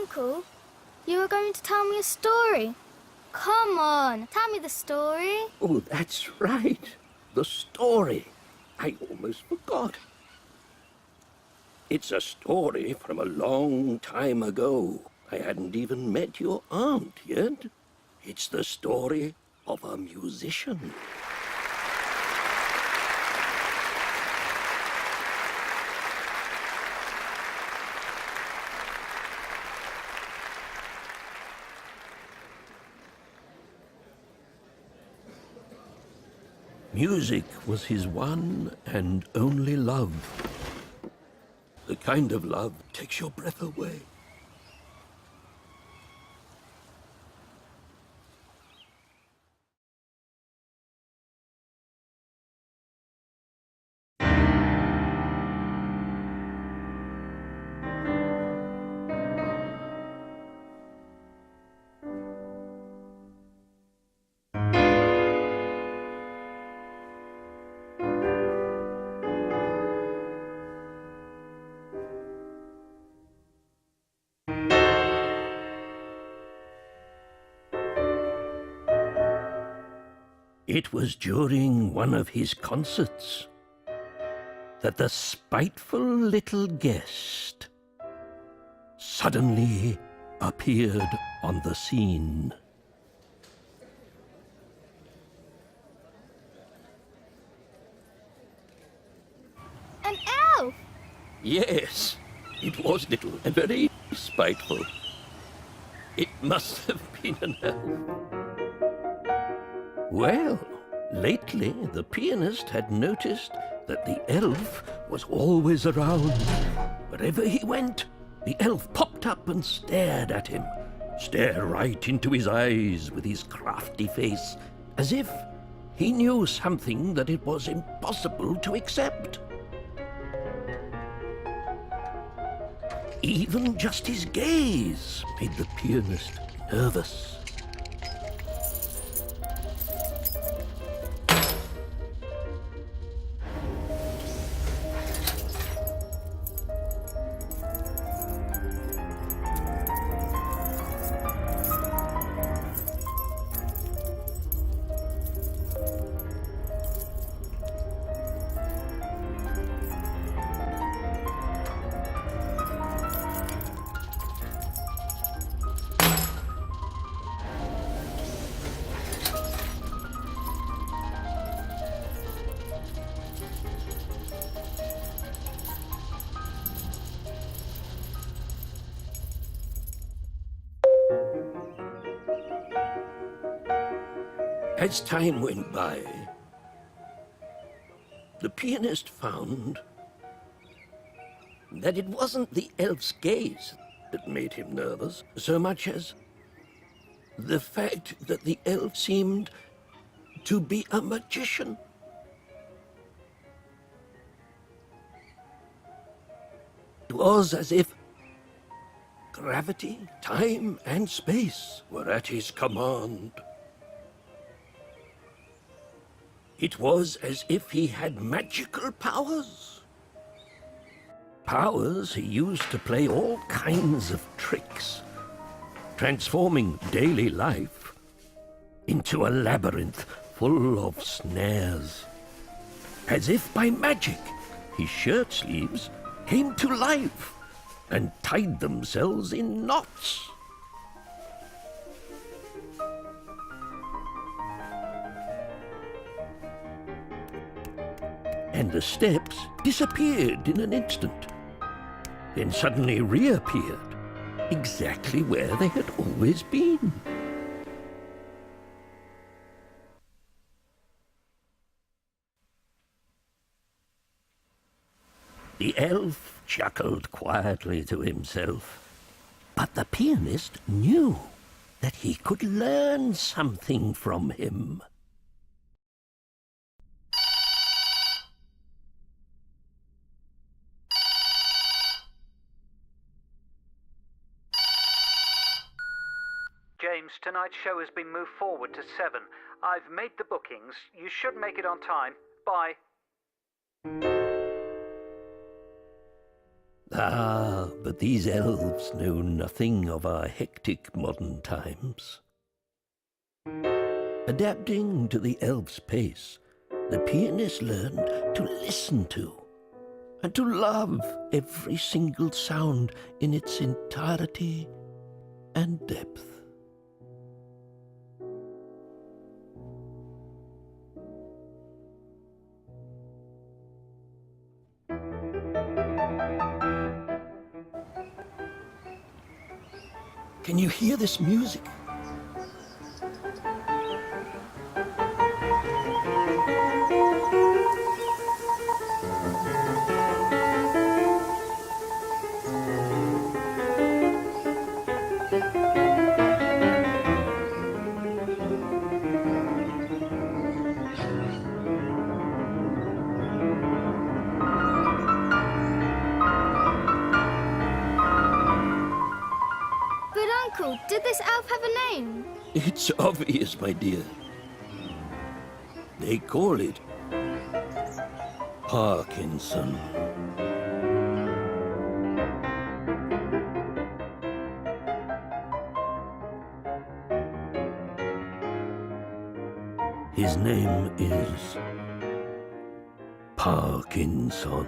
Uncle, you were going to tell me a story. Come on, tell me the story. Oh, that's right. The story. I almost forgot. It's a story from a long time ago. I hadn't even met your aunt yet. It's the story of a musician. Music was his one and only love. The kind of love takes your breath away. It was during one of his concerts that the spiteful little guest suddenly appeared on the scene. An elf! Yes, it was little and very spiteful. It must have been an elf. Well, lately the pianist had noticed that the elf was always around. Wherever he went, the elf popped up and stared at him, stared right into his eyes with his crafty face, as if he knew something that it was impossible to accept. Even just his gaze made the pianist nervous. As time went by, the pianist found that it wasn't the elf's gaze that made him nervous so much as the fact that the elf seemed to be a magician. It was as if gravity, time, and space were at his command. It was as if he had magical powers. Powers he used to play all kinds of tricks, transforming daily life into a labyrinth full of snares. As if by magic, his shirt sleeves came to life and tied themselves in knots. And the steps disappeared in an instant, then suddenly reappeared exactly where they had always been. The elf chuckled quietly to himself, but the pianist knew that he could learn something from him. James, tonight's show has been moved forward to 7. I've made the bookings. You should make it on time. Bye. Ah, but these elves know nothing of our hectic modern times. Adapting to the elves' pace, the pianist learned to listen to and to love every single sound in its entirety and depth. Can you hear this music? Uncle, did this elf have a name? It's obvious, my dear. They call it Parkinson. His name is Parkinson.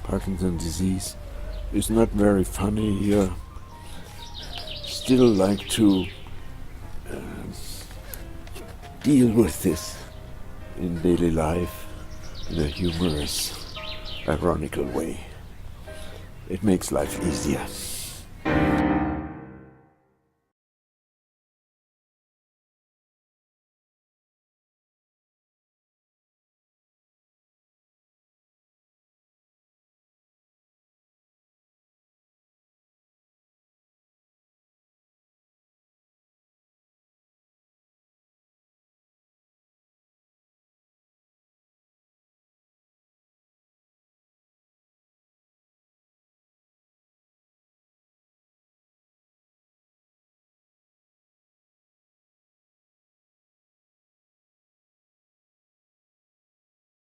Parkinson's disease is not very funny. Still like to deal with this in daily life in a humorous, ironical way. It makes life easier.